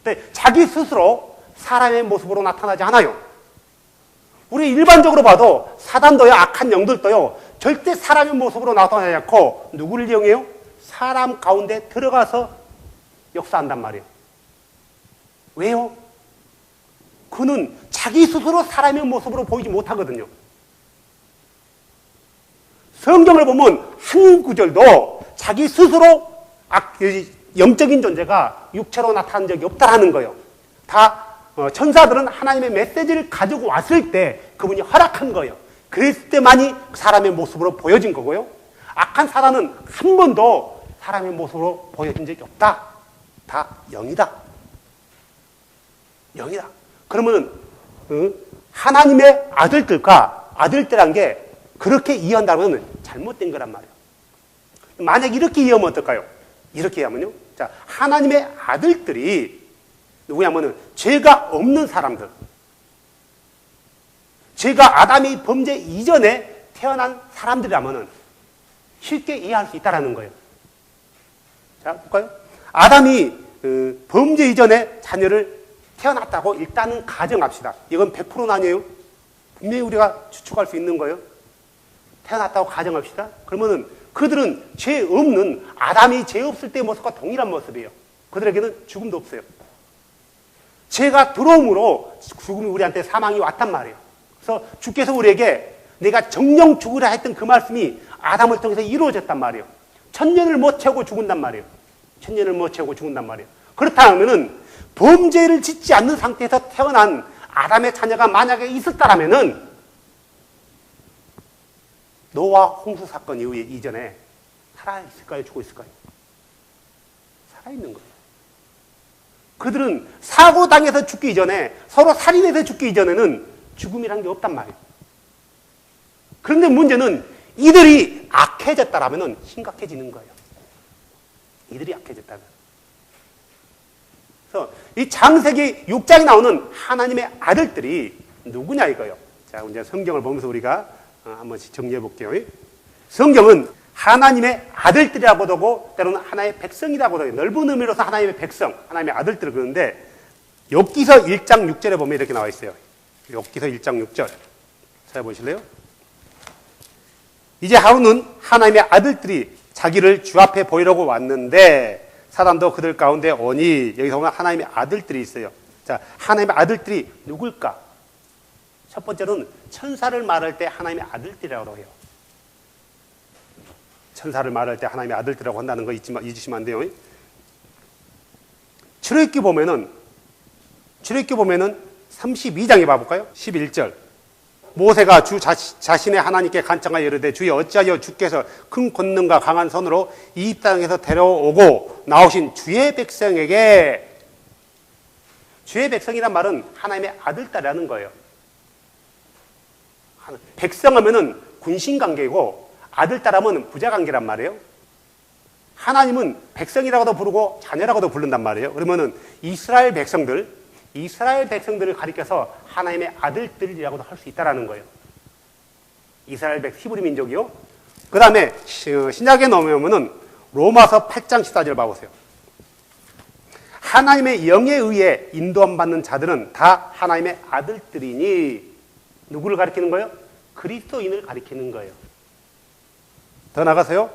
근데 자기 스스로 사람의 모습으로 나타나지 않아요. 우리 일반적으로 봐도 사단도요, 악한 영들도요, 절대 사람의 모습으로 나타나지 않고 누구를 이용해요? 사람 가운데 들어가서 역사한단 말이에요. 왜요? 그는 자기 스스로 사람의 모습으로 보이지 못하거든요. 성경을 보면 한 구절도 자기 스스로 영적인 존재가 육체로 나타난 적이 없다라는 거예요. 다 천사들은 하나님의 메시지를 가지고 왔을 때 그분이 허락한 거예요. 그랬을 때만이 사람의 모습으로 보여진 거고요. 악한 사단은 한 번도 사람의 모습으로 보여진 적이 없다. 다 영이다. 영이다. 그러면 하나님의 아들들이란 게 그렇게 이해한다면 잘못된 거란 말이에요. 만약 이렇게 이해하면 어떨까요? 이렇게 이해하면요. 자, 하나님의 아들들이 누구냐면은 죄가 없는 사람들. 죄가 아담이 범죄 이전에 태어난 사람들이라면은 쉽게 이해할 수 있다라는 거예요. 자, 볼까요? 아담이 범죄 이전에 자녀를 태어났다고 일단은 가정합시다. 이건 100%는 아니에요. 분명히 우리가 추측할 수 있는 거예요. 태어났다고 가정합시다. 그러면은 그들은 죄 없는 아담이 죄 없을 때의 모습과 동일한 모습이에요. 그들에게는 죽음도 없어요. 죄가 들어옴으로 죽음이 우리한테 사망이 왔단 말이에요. 그래서 주께서 우리에게 내가 정령 죽으라 했던 그 말씀이 아담을 통해서 이루어졌단 말이에요. 1000년을 못 채우고 죽는단 말이에요. 1000년을 못 채우고 죽는단 말이에요. 그렇다면은 범죄를 짓지 않는 상태에서 태어난 아담의 자녀가 만약에 있었다라면은 노아 홍수 사건 이후에 이전에 살아있을까요? 죽어 있을까요? 살아있는 거예요. 그들은 사고당해서 죽기 이전에 서로 살인해서 죽기 이전에는 죽음이란 게 없단 말이에요. 그런데 문제는 이들이 악해졌다라면 심각해지는 거예요. 이들이 악해졌다면. 그래서 이 창세기 6장에 나오는 하나님의 아들들이 누구냐 이거예요. 자, 이제 성경을 보면서 우리가 한 번씩 정리해 볼게요. 성경은 하나님의 아들들이라고도 하고 때로는 하나의 백성이라고도 해요. 넓은 의미로서 하나님의 백성, 하나님의 아들들을 그러는데 욥기서 1장 6절에 보면 이렇게 나와 있어요. 욥기서 1장 6절 찾아보실래요? 이제 하루는 하나님의 아들들이 자기를 주 앞에 보이려고 왔는데 사단도 그들 가운데 오니 여기서 보면 하나님의 아들들이 있어요. 자, 하나님의 아들들이 누굴까? 첫 번째로는 천사를 말할 때 하나님의 아들들이라고 해요. 천사를 말할 때 하나님의 아들들이라고 한다는 거 잊으시면 안 돼요. 출애굽기 보면은 32장에 봐볼까요? 11절. 모세가 주 자신의 하나님께 간청하여 이르되 주여 어찌하여 주께서 큰 권능과 강한 손으로 이 땅에서 데려오고 나오신 주의 백성에게, 주의 백성이란 말은 하나님의 아들딸이라는 거예요. 백성 하면은 군신관계이고 아들딸하면 부자관계란 말이에요. 하나님은 백성이라고도 부르고 자녀라고도 부른단 말이에요. 그러면은 이스라엘 백성들을 가리켜서 하나님의 아들들이라고도 할 수 있다라는 거예요. 이스라엘 히브리 민족이요. 그 다음에 신약에 넘어오면은 로마서 8장 14절 봐보세요. 하나님의 영에 의해 인도함 받는 자들은 다 하나님의 아들들이니 누구를 가리키는 거예요? 그리스도인을 가리키는 거예요. 더 나가세요.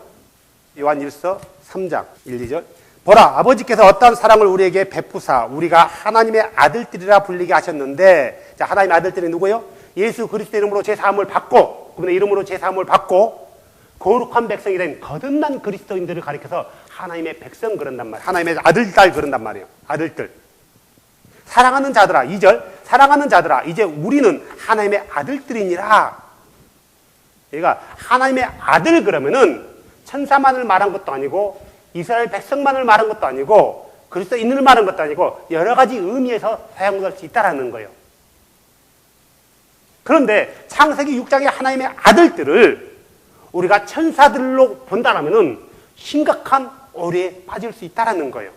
요한 1서 3장 1, 2절. 보라, 아버지께서 어떠한 사랑을 우리에게 베푸사 우리가 하나님의 아들들이라 불리게 하셨는데, 자, 하나님의 아들들이 누구예요? 예수 그리스도 이름으로 제사함을 받고, 그분의 이름으로 제사함을 받고 거룩한 백성이 된 거듭난 그리스도인들을 가리켜서 하나님의 백성 그런단 말이에요. 하나님의 아들딸 그런단 말이에요. 아들들. 사랑하는 자들아, 2절. 사랑하는 자들아, 이제 우리는 하나님의 아들들이니라. 얘가 하나님의 아들 그러면은 천사만을 말한 것도 아니고 이스라엘 백성만을 말한 것도 아니고 그리스도인을 말한 것도 아니고 여러 가지 의미에서 사용될 수 있다라는 거예요. 그런데 창세기 6장의 하나님의 아들들을 우리가 천사들로 본다라면은 심각한 오류에 빠질 수 있다는 거예요.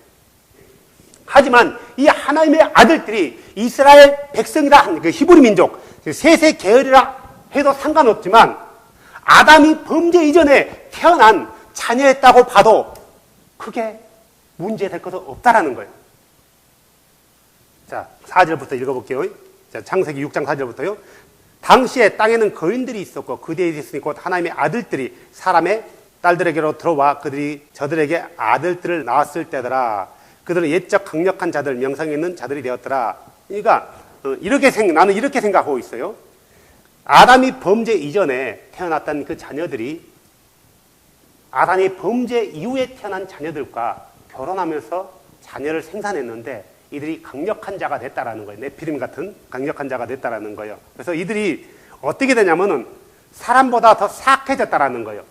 하지만 이 하나님의 아들들이 이스라엘 백성이라 그 히브리 민족 셋의 계열이라 해도 상관없지만 아담이 범죄 이전에 태어난 자녀였다고 봐도 크게 문제될 것은 없다라는 거예요. 자, 4절부터 읽어볼게요. 자, 창세기 6장 4절부터요. 당시에 땅에는 거인들이 있었고 그대에 있으니 곧 하나님의 아들들이 사람의 딸들에게로 들어와 그들이 저들에게 아들들을 낳았을 때더라. 그들은 옛적 강력한 자들, 명성이 있는 자들이 되었더라. 그러니까 나는 이렇게 생각하고 있어요. 아담이 범죄 이전에 태어났던 그 자녀들이 아담이 범죄 이후에 태어난 자녀들과 결혼하면서 자녀를 생산했는데 이들이 강력한 자가 됐다라는 거예요. 네피림 같은 강력한 자가 됐다라는 거예요. 그래서 이들이 어떻게 되냐면은 사람보다 더 사악해졌다라는 거예요.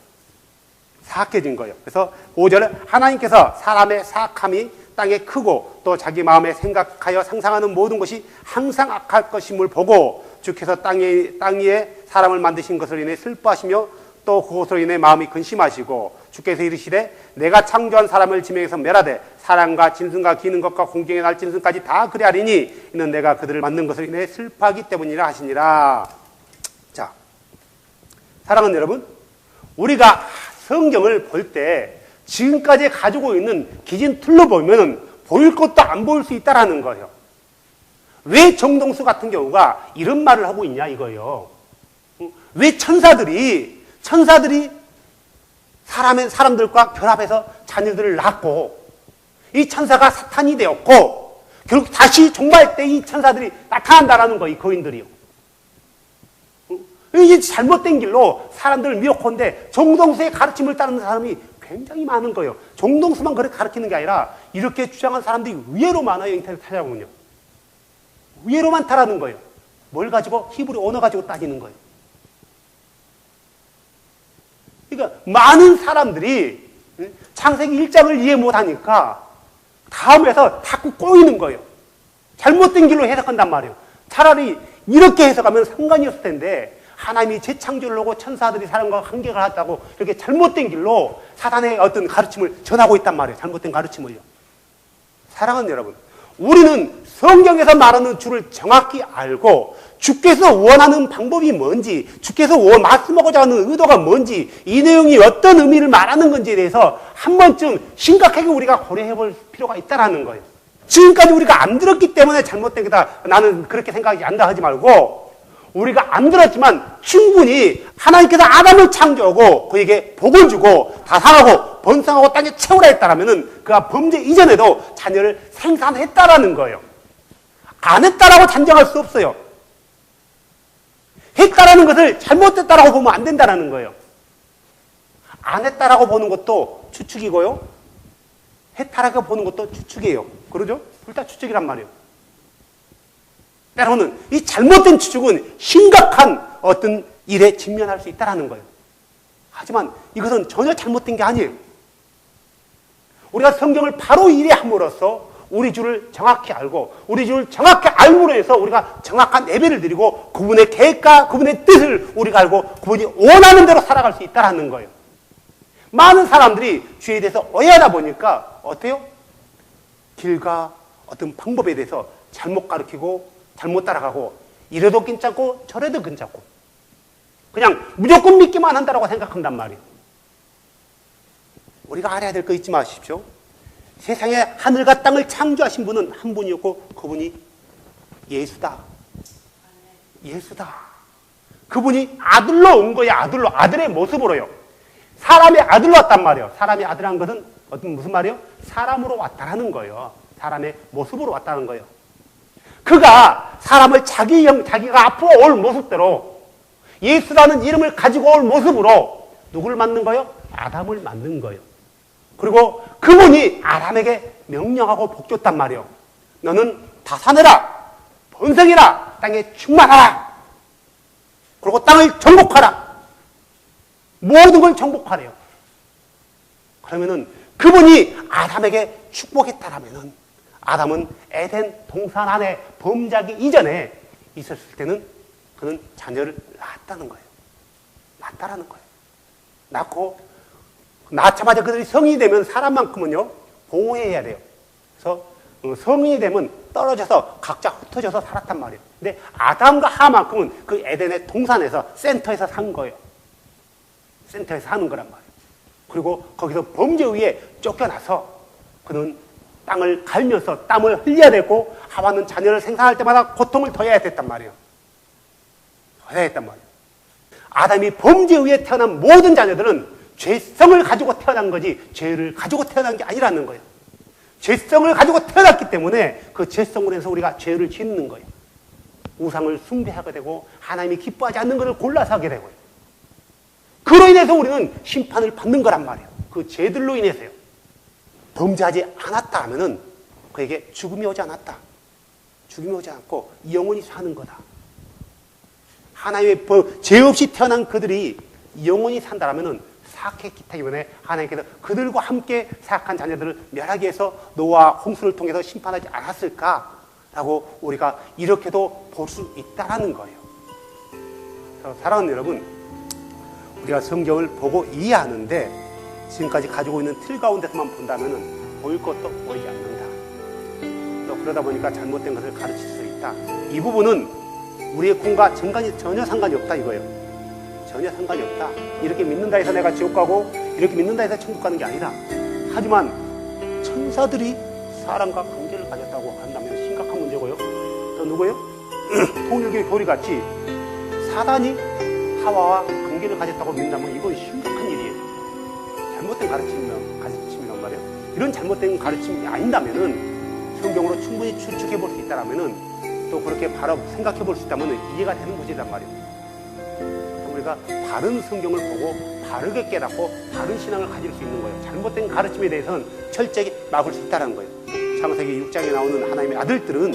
사악해진 거예요. 그래서 5절에 하나님께서 사람의 사악함이 땅에 크고 또 자기 마음에 생각하여 상상하는 모든 것이 항상 악할 것임을 보고 주께서 땅 위에 사람을 만드신 것을 인해 슬퍼하시며 또 그것으로 인해 마음이 근심하시고 주께서 이르시되 내가 창조한 사람을 지명해서 멸하되 사람과 짐승과 기는 것과 공중에 날 짐승까지 다 그리하리니 이는 내가 그들을 만든 것을 인해 슬퍼하기 때문이라 하시니라. 자, 사랑하는 여러분, 우리가 성경을 볼 때 지금까지 가지고 있는 기진 틀로 보면 보일 것도 안 보일 수 있다라는 거예요. 왜 정동수 같은 경우가 이런 말을 하고 있냐 이거예요. 왜 천사들이 사람들과 결합해서 자녀들을 낳고 이 천사가 사탄이 되었고 결국 다시 종말 때 이 천사들이 나타난다라는 거예요. 이 거인들이요. 이게 잘못된 길로 사람들을 미혹하는데 정동수의 가르침을 따르는 사람이 굉장히 많은 거예요. 정동수만 그렇게 가르치는 게 아니라 이렇게 주장한 사람들이 의외로 많아요. 인터넷 찾아보면요. 의외로 많다라는 거예요. 뭘 가지고? 히브리 언어 가지고 따지는 거예요. 그러니까 많은 사람들이 창세기 1장을 이해 못하니까 다음에서 자꾸 꼬이는 거예요. 잘못된 길로 해석한단 말이에요. 차라리 이렇게 해석하면 상관이 없을 텐데 하나님이 재창조를 하고 천사들이 사람과 관계가 같다고 이렇게 잘못된 길로 사단의 어떤 가르침을 전하고 있단 말이에요. 잘못된 가르침을요. 사랑하는 여러분, 우리는 성경에서 말하는 주를 정확히 알고 주께서 원하는 방법이 뭔지, 주께서 말씀하고자 하는 의도가 뭔지, 이 내용이 어떤 의미를 말하는 건지에 대해서 한 번쯤 심각하게 우리가 고려해 볼 필요가 있다는 거예요. 지금까지 우리가 안 들었기 때문에 잘못된 거다. 나는 그렇게 생각하지 않다 하지 말고 우리가 안 들었지만 충분히 하나님께서 아담을 창조하고 그에게 복을 주고 다상하고 번성하고 땅에 채우라 했다라면은 그가 범죄 이전에도 자녀를 생산했다라는 거예요. 안 했다라고 단정할 수 없어요. 했다라는 것을 잘못됐다라고 보면 안 된다라는 거예요. 안 했다라고 보는 것도 추측이고요. 했다라고 보는 것도 추측이에요. 그러죠? 둘 다 추측이란 말이에요. 때로는 이 잘못된 추측은 심각한 어떤 일에 직면할 수 있다는 거예요. 하지만 이것은 전혀 잘못된 게 아니에요. 우리가 성경을 바로 이해함으로써 우리 주를 정확히 알고 우리 주를 정확히 알므로 해서 우리가 정확한 예배를 드리고 그분의 계획과 그분의 뜻을 우리가 알고 그분이 원하는 대로 살아갈 수 있다는 거예요. 많은 사람들이 주에 대해서 오해하다 보니까 어때요? 길과 어떤 방법에 대해서 잘못 가르치고 잘못 따라가고 이래도 괜찮고 저래도 괜찮고 그냥 무조건 믿기만 한다고 생각한단 말이에요. 우리가 알아야 될 거 잊지 마십시오. 세상에 하늘과 땅을 창조하신 분은 한 분이었고 그분이 예수다. 예수다. 그분이 아들로 온 거예요. 아들로. 아들의 모습으로요. 사람의 아들로 왔단 말이에요. 사람의 아들이라는 것은 무슨 말이에요? 사람으로 왔다라는 거예요. 사람의 모습으로 왔다는 거예요. 그가 사람을 자기가 앞으로 올 모습대로 예수라는 이름을 가지고 올 모습으로 누구를 만든 거예요? 아담을 만든 거예요. 그리고 그분이 아담에게 명령하고 복 줬단 말이에요. 너는 다산해라, 번성해라, 땅에 충만하라. 그리고 땅을 정복하라. 모든 걸 정복하래요. 그러면은 그분이 아담에게 축복했다라면은 아담은 에덴 동산 안에 범죄하기 이전에 있었을 때는 그는 자녀를 낳았다는 거예요. 낳았다라는 거예요. 낳고 낳자마자 그들이 성인이 되면 사람만큼은요, 보호해야 돼요. 그래서 성인이 되면 떨어져서 각자 흩어져서 살았단 말이에요. 근데 아담과 하만큼은 그 에덴의 동산에서 센터에서 산 거예요. 센터에서 사는 거란 말이에요. 그리고 거기서 범죄 위에 쫓겨나서 그는 땅을 갈면서 땀을 흘려야 되고 하와는 자녀를 생산할 때마다 고통을 더해야 됐단 말이에요. 더해야 했단 말이에요. 아담이 범죄 위에 태어난 모든 자녀들은 죄성을 가지고 태어난 거지 죄를 가지고 태어난 게 아니라는 거예요. 죄성을 가지고 태어났기 때문에 그 죄성으로 해서 우리가 죄를 짓는 거예요. 우상을 숭배하게 되고 하나님이 기뻐하지 않는 것을 골라서 하게 되고요. 그로 인해서 우리는 심판을 받는 거란 말이에요. 그 죄들로 인해서요. 범죄하지 않았다 하면은 그에게 죽음이 오지 않았다. 죽음이 오지 않고 영원히 사는 거다. 하나님의 죄 없이 태어난 그들이 영원히 산다라면은 사악했기 때문에 하나님께서 그들과 함께 사악한 자녀들을 멸하기 위해서 노아와 홍수를 통해서 심판하지 않았을까라고 우리가 이렇게도 볼 수 있다는 거예요. 그래서 사랑하는 여러분, 우리가 성경을 보고 이해하는데 지금까지 가지고 있는 틀 가운데서만 본다면 보일 것도 보이지 않는다. 또 그러다 보니까 잘못된 것을 가르칠 수 있다. 이 부분은 우리의 꿈과 전혀 상관이 없다 이거예요. 전혀 상관이 없다. 이렇게 믿는다 해서 내가 지옥 가고 이렇게 믿는다 해서 천국 가는 게 아니다. 하지만 천사들이 사람과 관계를 가졌다고 한다면 심각한 문제고요. 또 누구예요? 통일교의 교리같이 사단이 하와와 관계를 가졌다고 믿는다면 이건 심각한 일이에요. 잘못된 가르침이란 말이에요. 이런 잘못된 가르침이 아닌다면은 성경으로 충분히 추측해 볼 수 있다라면은 또 그렇게 바로 생각해 볼 수 있다면 이해가 되는 문제란 말이에요. 우리가 바른 성경을 보고 바르게 깨닫고 바른 신앙을 가질 수 있는 거예요. 잘못된 가르침에 대해서는 철저히 막을 수 있다는 거예요. 창세기 6장에 나오는 하나님의 아들들은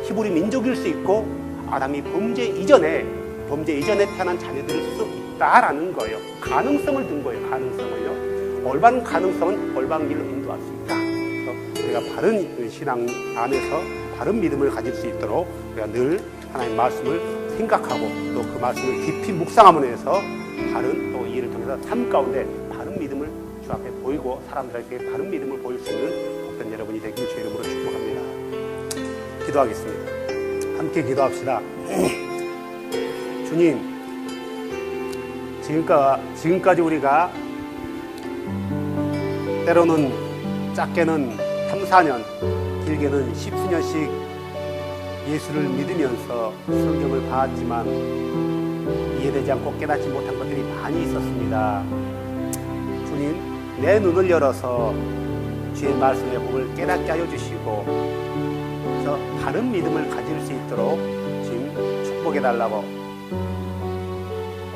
히브리 민족일 수 있고 아담이 범죄 이전에 태어난 자녀들일 수 있다라는 거예요. 가능성을 든 거예요. 가능성을요. 올바른 가능성은 올바른 길로 인도할 수 있다. 그래서 우리가 바른 신앙 안에서 바른 믿음을 가질 수 있도록 우리가 늘 하나님의 말씀을 생각하고 또 그 말씀을 깊이 묵상함으로 해서 바른 또 이해를 통해서 삶 가운데 바른 믿음을 주 앞에 보이고 사람들에게 바른 믿음을 보일 수 있는 복된 여러분이 되길 주의 이름으로 축복합니다. 기도하겠습니다. 함께 기도합시다. 주님, 지금까지 우리가 때로는 작게는 3, 4년, 길게는 10수년씩 예수를 믿으면서 성경을 봤지만 이해되지 않고 깨닫지 못한 것들이 많이 있었습니다. 주님, 내 눈을 열어서 주의 말씀의 복을 깨닫게 하여 주시고 그래서 바른 믿음을 가질 수 있도록 지금 축복해 달라고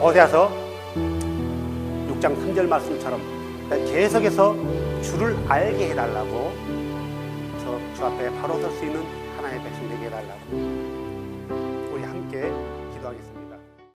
오세아서 6장 3절 말씀처럼 계속해서 주를 알게 해달라고 그래서 주 앞에 바로 설 수 있는 하나님의 백성 되게 해달라고 우리 함께